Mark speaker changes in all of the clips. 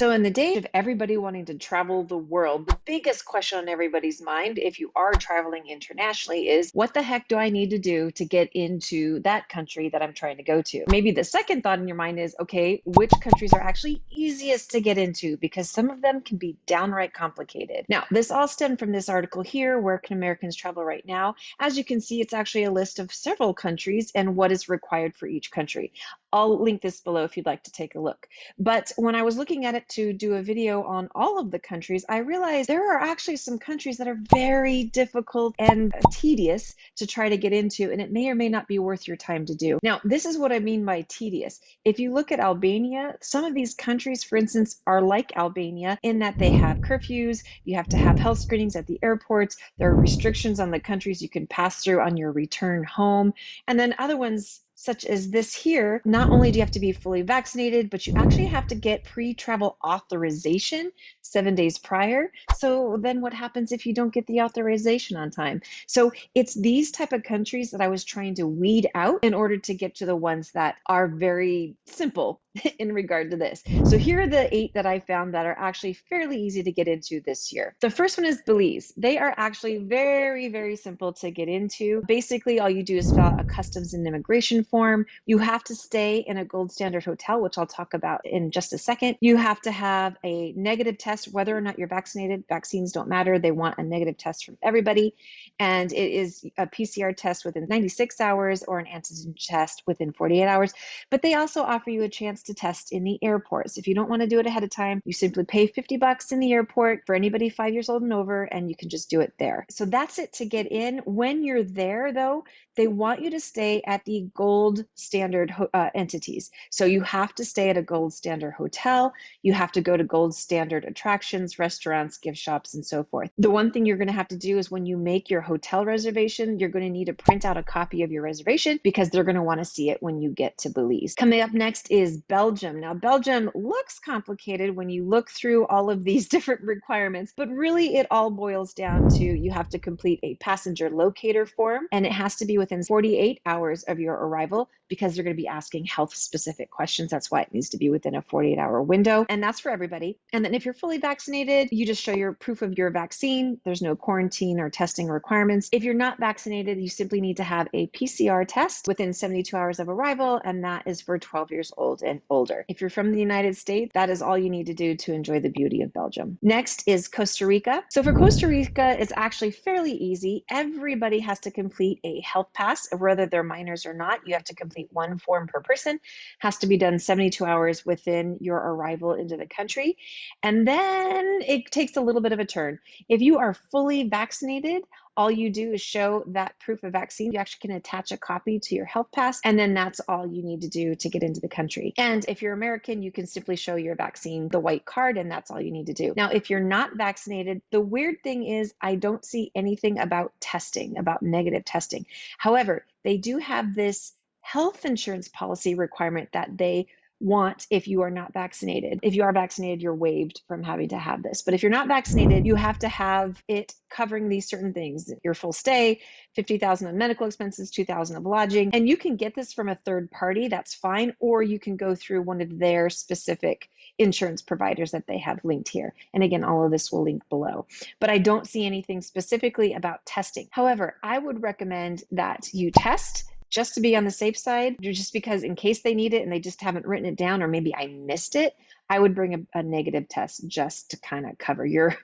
Speaker 1: So in the day of everybody wanting to travel the world, the biggest question on everybody's mind, if you are traveling internationally, is what the heck do I need to do to get into that country that I'm trying to go to? Maybe the second thought in your mind is, okay, which countries are actually easiest to get into? Because some of them can be downright complicated. Now, this all stemmed from this article here, Where Can Americans Travel Right Now? As you can see, it's actually a list of several countries and what is required for each country. I'll link this below if you'd like to take a look. But when I was looking at it to do a video on all of the countries, I realized there are actually some countries that are very difficult and tedious to try to get into, and it may or may not be worth your time to do. Now, this is what I mean by tedious. If you look at Albania, some of these countries, for instance, are like Albania in that they have curfews, you have to have health screenings at the airports, there are restrictions on the countries you can pass through on your return home, and then other ones such as this here, not only do you have to be fully vaccinated, but you actually have to get pre-travel authorization 7 days prior. So then what happens if you don't get the authorization on time? So it's these type of countries that I was trying to weed out in order to get to the ones that are very simple in regard to this. So here are the 8 that I found that are actually fairly easy to get into this year. The first one is Belize. They are actually very, very simple to get into. Basically, all you do is fill out a customs and immigration form. You have to stay in a gold standard hotel, which I'll talk about in just a second. You have to have a negative test, whether or not you're vaccinated. Vaccines don't matter. They want a negative test from everybody. And it is a PCR test within 96 hours or an antigen test within 48 hours. But they also offer you a chance to test in the airports. If you don't want to do it ahead of time, you simply pay $50 in the airport for anybody 5 years old and over, and you can just do it there. So that's it to get in. When you're there, though, they want you to stay at the gold standard entities. So you have to stay at a gold standard hotel. You have to go to gold standard attractions, restaurants, gift shops, and so forth. The one thing you're going to have to do is when you make your hotel reservation, you're going to need to print out a copy of your reservation because they're going to want to see it when you get to Belize. Coming up next is Belgium. Now, Belgium looks complicated when you look through all of these different requirements, but really it all boils down to you have to complete a passenger locator form, and it has to be within 48 hours of your arrival because they're going to be asking health specific questions. That's why it needs to be within a 48-hour window, and that's for everybody. And then if you're fully vaccinated, you just show your proof of your vaccine. There's no quarantine or testing requirements. If you're not vaccinated, you simply need to have a PCR test within 72 hours of arrival, and that is for 12 years old and older. If you're from the United States, that is all you need to do to enjoy the beauty of Belgium. Next is Costa Rica. So for Costa Rica, it's actually fairly easy. Everybody has to complete a health pass, whether they're minors or not. You have to complete one form per person. Has to be done 72 hours within your arrival into the country. And then it takes a little bit of a turn. If you are fully vaccinated, all you do is show that proof of vaccine. You actually can attach a copy to your health pass, and then that's all you need to do to get into the country. And if you're American, you can simply show your vaccine, the white card, and that's all you need to do. Now, if you're not vaccinated, the weird thing is I don't see anything about testing, about negative testing. However, they do have this health insurance policy requirement that they want if you are not vaccinated. If you are vaccinated, you're waived from having to have this. But if you're not vaccinated, you have to have it covering these certain things: your full stay, $50,000 on medical expenses, $2,000 of lodging. And you can get this from a third party, that's fine, or you can go through one of their specific insurance providers that they have linked here. And again, all of this will link below. But I don't see anything specifically about testing. However, I would recommend that you test just to be on the safe side, just because in case they need it and they just haven't written it down, or maybe I missed it, I would bring a negative test just to kind of cover your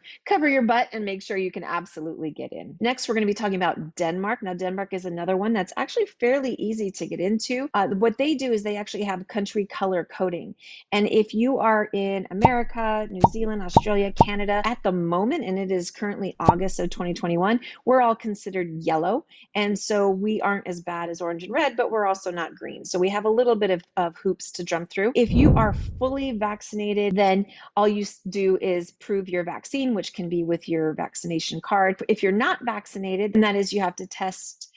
Speaker 1: butt and make sure you can absolutely get in. Next, we're going to be talking about Denmark. Now, Denmark is another one that's actually fairly easy to get into. What they do is they actually have country color coding. And if you are in America, New Zealand, Australia, Canada, at the moment, and it is currently August of 2021, we're all considered yellow. And so we aren't as bad as orange and red, but we're also not green. So we have a little bit of hoops to jump through. If you are fully vaccinated, then all you do is prove your vaccine, which can be with your vaccination card. If you're not vaccinated, then that is you have to test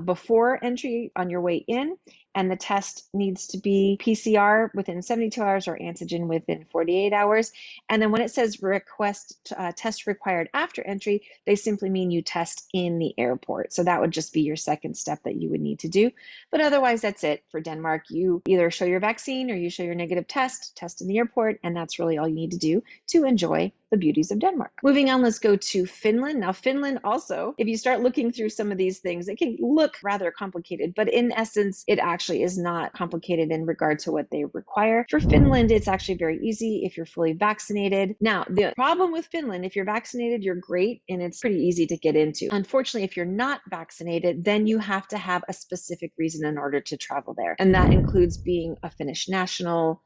Speaker 1: before entry on your way in, and the test needs to be PCR within 72 hours or antigen within 48 hours. And then when it says request test required after entry, they simply mean you test in the airport. So that would just be your second step that you would need to do. But otherwise, that's it for Denmark. You either show your vaccine or you show your negative test in the airport, and that's really all you need to do to enjoy the beauties of Denmark. Moving on, let's go to Finland. Now, Finland also, if you start looking through some of these things, it can look rather complicated, but in essence, it actually is not complicated in regard to what they require. For Finland, it's actually very easy if you're fully vaccinated. Now, the problem with Finland, if you're vaccinated, you're great, and it's pretty easy to get into. Unfortunately, if you're not vaccinated, then you have to have a specific reason in order to travel there. And that includes being a Finnish national,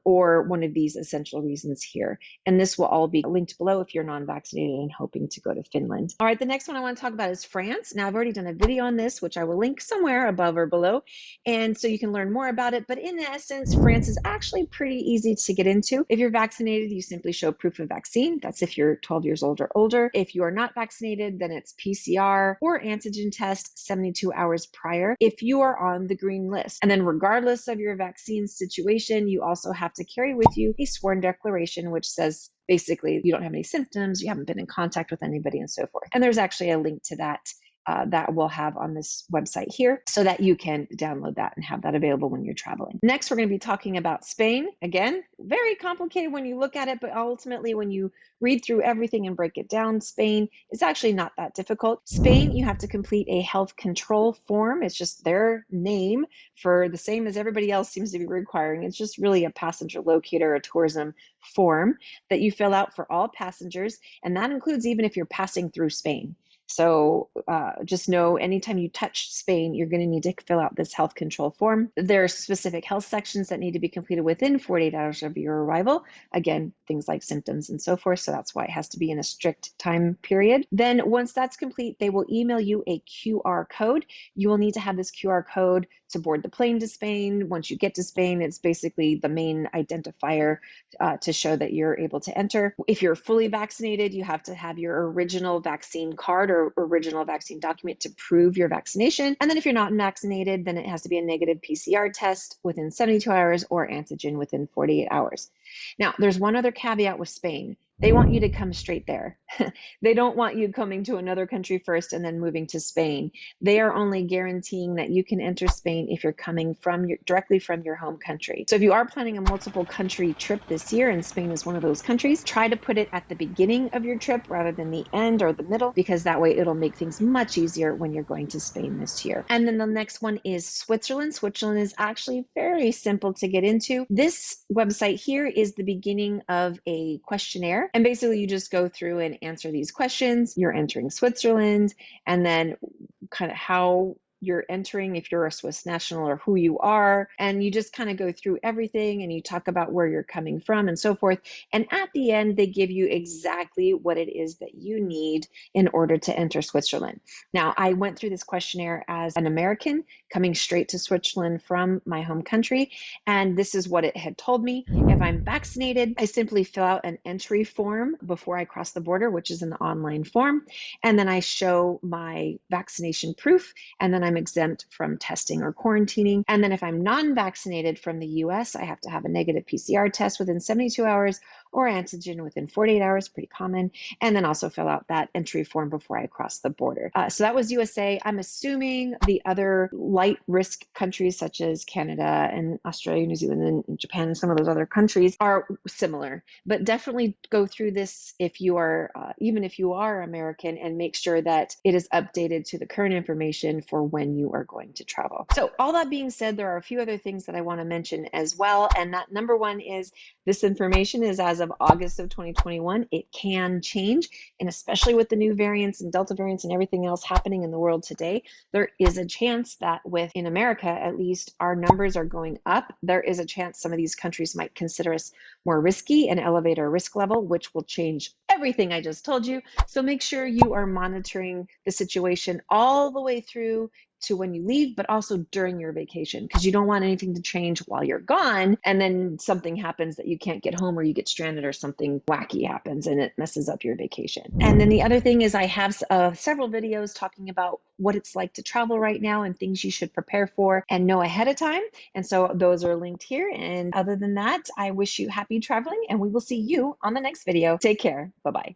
Speaker 1: or one of these essential reasons here. And this will all be linked below if you're non-vaccinated and hoping to go to Finland. All right, the next one I want to talk about is France. Now, I've already done a video on this, which I will link somewhere above or below, and so you can learn more about it. But in essence, France is actually pretty easy to get into. If you're vaccinated, you simply show proof of vaccine. That's if you're 12 years old or older. If you are not vaccinated, then it's PCR or antigen test 72 hours prior if you are on the green list. And then regardless of your vaccine situation, you also have to carry with you a sworn declaration which says basically you don't have any symptoms, you haven't been in contact with anybody, and so forth. And there's actually a link to that that we'll have on this website here so that you can download that and have that available when you're traveling. Next, we're going to be talking about Spain. Again, very complicated when you look at it, but ultimately when you read through everything and break it down, Spain is actually not that difficult. Spain, you have to complete a health control form. It's just their name for the same as everybody else seems to be requiring. It's just really a passenger locator, a tourism form that you fill out for all passengers, and that includes even if you're passing through Spain. So just know anytime you touch Spain, you're going to need to fill out this health control form. There are specific health sections that need to be completed within 48 hours of your arrival. Again, things like symptoms and so forth. So that's why it has to be in a strict time period. Then once that's complete, they will email you a QR code. You will need to have this QR code to board the plane to Spain. Once you get to Spain, it's basically the main identifier to show that you're able to enter. If you're fully vaccinated, you have to have your original vaccine card or original vaccine document to prove your vaccination. And then if you're not vaccinated, then it has to be a negative PCR test within 72 hours or antigen within 48 hours. Now, there's one other caveat with Spain. They want you to come straight there. They don't want you coming to another country first and then moving to Spain. They are only guaranteeing that you can enter Spain if you're coming directly from your home country. So if you are planning a multiple country trip this year, and Spain is one of those countries, try to put it at the beginning of your trip rather than the end or the middle, because that way it'll make things much easier when you're going to Spain this year. And then the next one is Switzerland. Switzerland is actually very simple to get into. This website here is the beginning of a questionnaire. And basically you just go through and answer these questions. You're entering Switzerland, and then kind of how you're entering, if you're a Swiss national, or who you are. And you just kind of go through everything and you talk about where you're coming from and so forth. And at the end, they give you exactly what it is that you need in order to enter Switzerland. Now, I went through this questionnaire as an American coming straight to Switzerland from my home country. And this is what it had told me. If I'm vaccinated, I simply fill out an entry form before I cross the border, which is an online form. And then I show my vaccination proof, and then I'm exempt from testing or quarantining. And then if I'm non-vaccinated from the US, I have to have a negative PCR test within 72 hours or antigen within 48 hours, pretty common. And then also fill out that entry form before I cross the border. So that was USA. I'm assuming the other light risk countries such as Canada and Australia, New Zealand, and Japan, and some of those other countries are similar. But definitely go through this if you are, even if you are American, and make sure that it is updated to the current information for when you are going to travel. So all that being said, there are a few other things that I want to mention as well. And that number one is this information is as of August of 2021. It can change. And especially with the new variants and Delta variants and everything else happening in the world today, there is a chance that in America, at least, our numbers are going up. There is a chance some of these countries might consider us more risky and elevate our risk level, which will change everything I just told you. So make sure you are monitoring the situation all the way through to when you leave, but also during your vacation, because you don't want anything to change while you're gone. And then something happens that you can't get home, or you get stranded, or something wacky happens and it messes up your vacation. And then the other thing is I have several videos talking about what it's like to travel right now and things you should prepare for and know ahead of time. And so those are linked here. And other than that, I wish you happy traveling, and we will see you on the next video. Take care. Bye-bye.